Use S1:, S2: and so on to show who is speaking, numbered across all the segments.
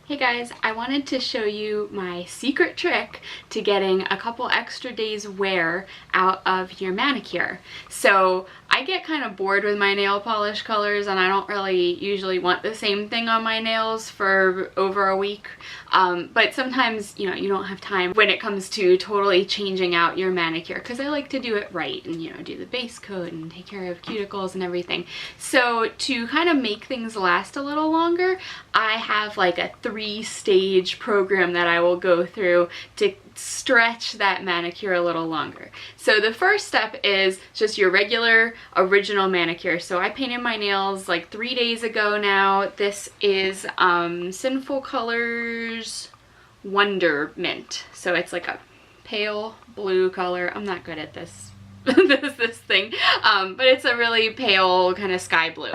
S1: Hey guys, I wanted to show you my secret trick to getting a couple extra days wear out of your manicure. So I get kind of bored with my nail polish colors and I don't really usually want the same thing on my nails for over a week. But sometimes, you don't have time when it comes to totally changing out your manicure because I like to do it right and, do the base coat and take care of cuticles and everything. So to kind of make things last a little longer, I have like a 3-stage program that I will go through to stretch that manicure a little longer. So the first step is just your regular original manicure. So I painted my nails like 3 days ago now. This is Sinful Colors Wonder Mint. So it's like a pale blue color. I'm not good at this this thing, but it's a really pale kind of sky blue.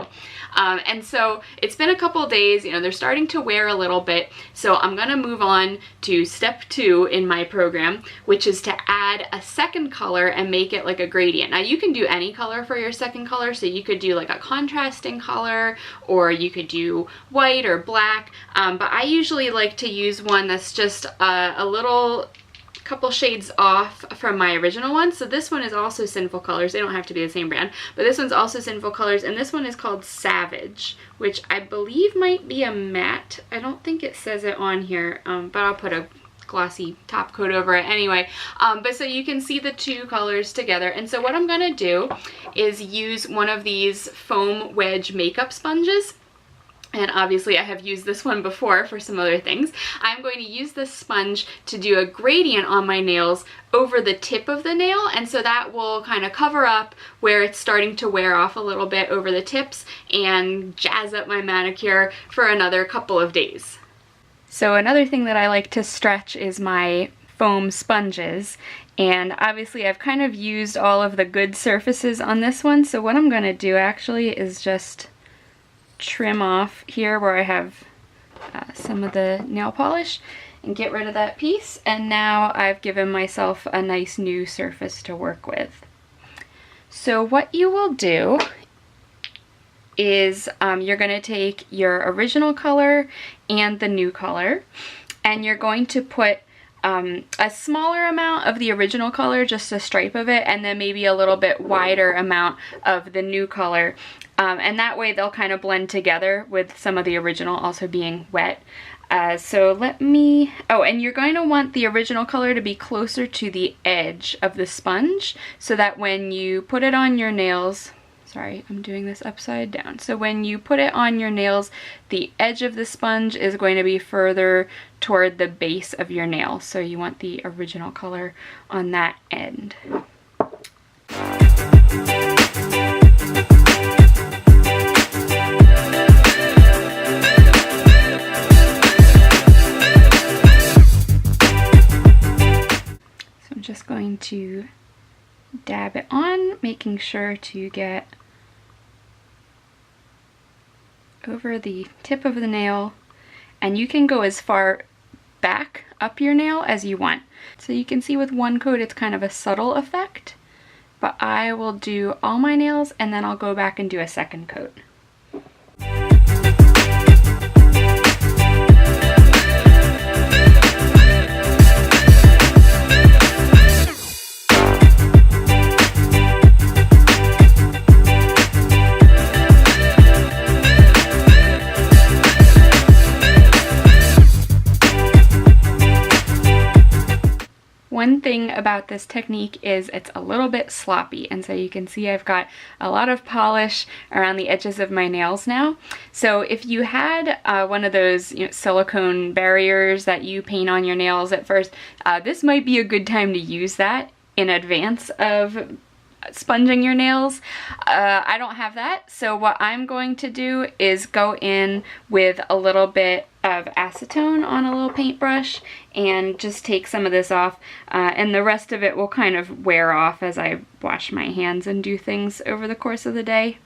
S1: And so it's been a couple days, they're starting to wear a little bit, so I'm gonna move on to step 2 in my program, which is to add a second color and make it like a gradient. Now you can do any color for your second color, so you could do like a contrasting color, or you could do white or black, but I usually like to use one that's just a little couple shades off from my original one. So this one is also Sinful Colors. They don't have to be the same brand, but this one's also Sinful Colors, and this one is called Savage, which I believe might be a matte. I don't think it says it on here, but I'll put a glossy top coat over it anyway. But so you can see the two colors together. And so what I'm gonna do is use one of these foam wedge makeup sponges. And obviously I have used this one before for some other things. I'm going to use this sponge to do a gradient on my nails over the tip of the nail, and so that will kind of cover up where it's starting to wear off a little bit over the tips and jazz up my manicure for another couple of days. So another thing that I like to stretch is my foam sponges, and obviously I've kind of used all of the good surfaces on this one, so what I'm going to do actually is just trim off here where I have some of the nail polish and get rid of that piece, and now I've given myself a nice new surface to work with. So what you will do is you're going to take your original color and the new color, and you're going to put a smaller amount of the original color, just a stripe of it, and then maybe a little bit wider amount of the new color. And that way they'll kind of blend together with some of the original also being wet. So let me, and you're going to want the original color to be closer to the edge of the sponge so that when you put it on your nails, sorry, I'm doing this upside down. So when you put it on your nails, the edge of the sponge is going to be further toward the base of your nail. So you want the original color on that end. So I'm just going to dab it on, making sure to get over the tip of the nail, and you can go as far back up your nail as you want. So you can see with one coat it's kind of a subtle effect, but I will do all my nails and then I'll go back and do a second coat. One thing about this technique is it's a little bit sloppy, and so you can see I've got a lot of polish around the edges of my nails now. So if you had one of those silicone barriers that you paint on your nails at first, this might be a good time to use that in advance of sponging your nails. I don't have that, so what I'm going to do is go in with a little bit of acetone on a little paintbrush and just take some of this off, and the rest of it will kind of wear off as I wash my hands and do things over the course of the day.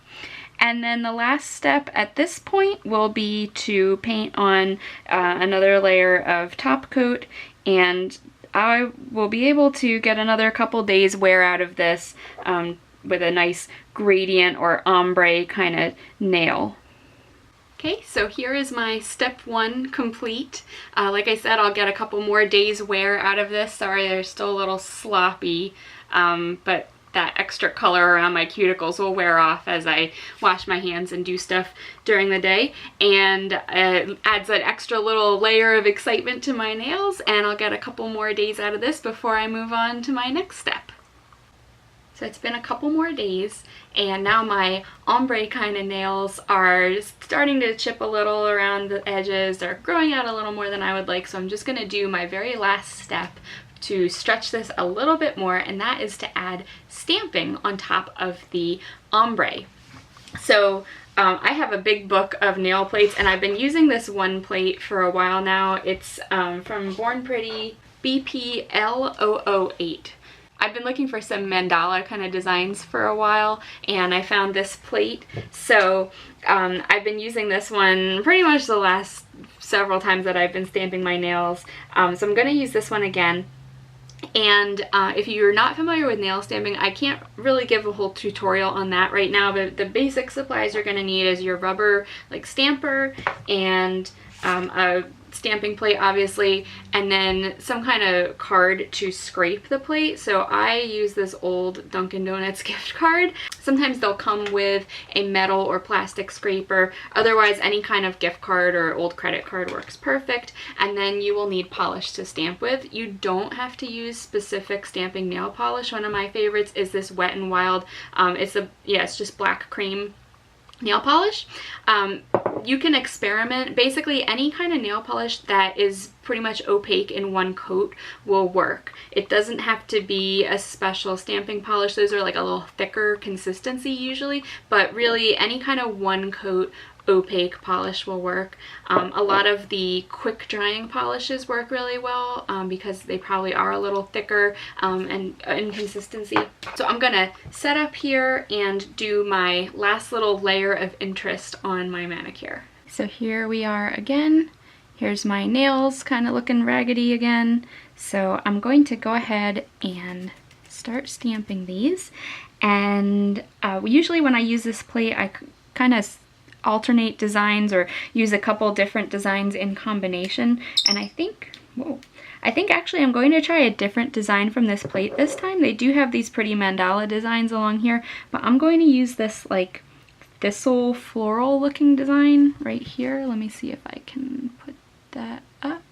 S1: And then the last step at this point will be to paint on another layer of top coat, and I will be able to get another couple days wear out of this with a nice gradient or ombre kind of nail. Okay, so here is my step 1 complete. Like I said, I'll get a couple more days wear out of this. Sorry, they're still a little sloppy, but that extra color around my cuticles will wear off as I wash my hands and do stuff during the day, and it adds an extra little layer of excitement to my nails, and I'll get a couple more days out of this before I move on to my next step. So it's been a couple more days, and now my ombre kind of nails are starting to chip a little around the edges. They're growing out a little more than I would like, so I'm just going to do my very last step to stretch this a little bit more, and that is to add stamping on top of the ombre. So I have a big book of nail plates, and I've been using this one plate for a while now. It's from Born Pretty BP-L008. I've been looking for some mandala kind of designs for a while, and I found this plate. So I've been using this one pretty much the last several times that I've been stamping my nails. So I'm going to use this one again. And if you're not familiar with nail stamping, I can't really give a whole tutorial on that right now, but the basic supplies you're going to need is your rubber like stamper and a stamping plate, obviously, and then some kind of card to scrape the plate. So I use this old Dunkin' Donuts gift card. Sometimes they'll come with a metal or plastic scraper. Otherwise, any kind of gift card or old credit card works perfect. And then you will need polish to stamp with. You don't have to use specific stamping nail polish. One of my favorites is this Wet n Wild. It's just black cream nail polish. You can experiment. Basically, any kind of nail polish that is pretty much opaque in one coat will work. It doesn't have to be a special stamping polish. Those are like a little thicker consistency usually, but really any kind of one coat opaque polish will work. A lot of the quick drying polishes work really well because they probably are a little thicker and in consistency. So I'm gonna set up here and do my last little layer of interest on my manicure. So here we are again. Here's my nails kind of looking raggedy again. So I'm going to go ahead and start stamping these. And usually when I use this plate, I kind of alternate designs or use a couple different designs in combination, and I think actually I'm going to try a different design from this plate this time. They do have these pretty mandala designs along here, but I'm going to use this like thistle floral looking design right here. Let me see if I can put that up.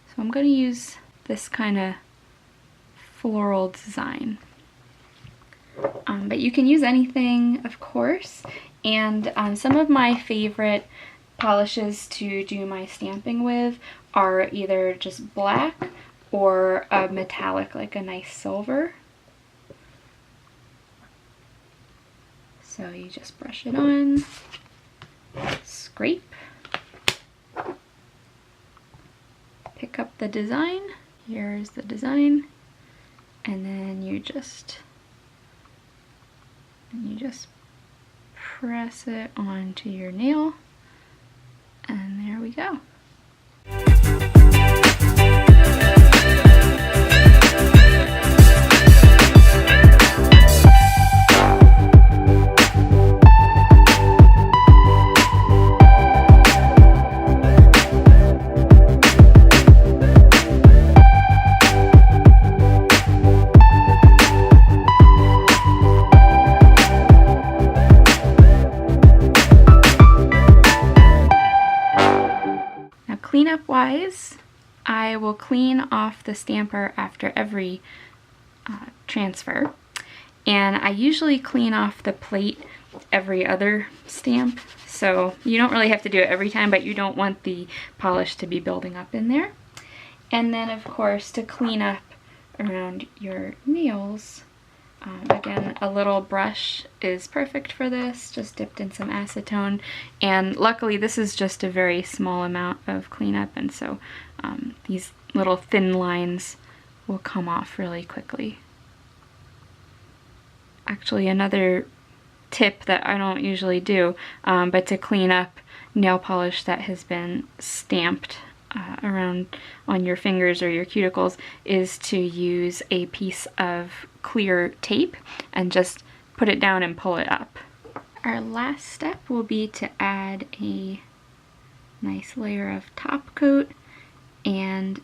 S1: So I'm going to use this kind of floral design, but you can use anything, of course. And some of my favorite polishes to do my stamping with are either just black or a metallic, like a nice silver. So you just brush it on, scrape, pick up the design. Here's the design, and then you just press it onto your nail, and there we go. Cleanup wise, I will clean off the stamper after every transfer, and I usually clean off the plate every other stamp, so you don't really have to do it every time, but you don't want the polish to be building up in there. And then of course, to clean up around your nails, again, a little brush is perfect for this, just dipped in some acetone, and luckily this is just a very small amount of cleanup, and so these little thin lines will come off really quickly. Actually, another tip that I don't usually do, but to clean up nail polish that has been stamped around on your fingers or your cuticles, is to use a piece of clear tape and just put it down and pull it up. Our last step will be to add a Nice layer of top coat, and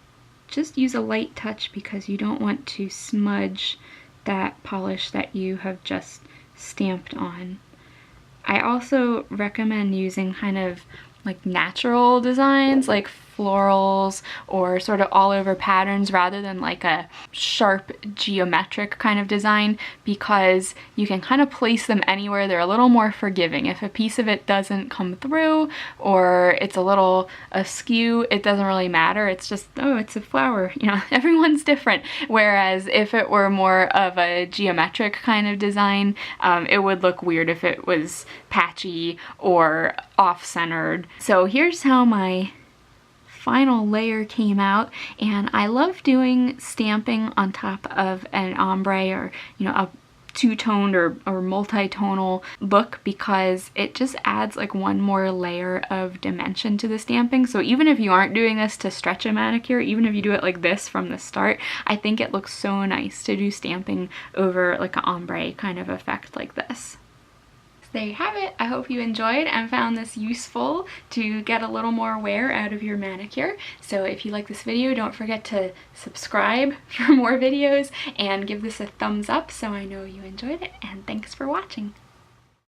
S1: just use a light touch because you don't want to smudge that polish that you have just stamped on. I also recommend using kind of like natural designs, like florals or sort of all over patterns rather than like a sharp geometric kind of design, because you can kind of place them anywhere. They're a little more forgiving. If a piece of it doesn't come through or it's a little askew, it doesn't really matter. It's just, oh, it's a flower, you know, everyone's different. Whereas if it were more of a geometric kind of design, it would look weird if it was patchy or off-centered. So here's how my final layer came out, and I love doing stamping on top of an ombre or, you know, a two-toned or multi-tonal look, because it just adds like one more layer of dimension to the stamping. So even if you aren't doing this to stretch a manicure, even if you do it like this from the start, I think it looks so nice to do stamping over like an ombre kind of effect like this. There you have it. I hope you enjoyed and found this useful to get a little more wear out of your manicure. So if you like this video, don't forget to subscribe for more videos and give this a thumbs up so I know you enjoyed it, and thanks for watching.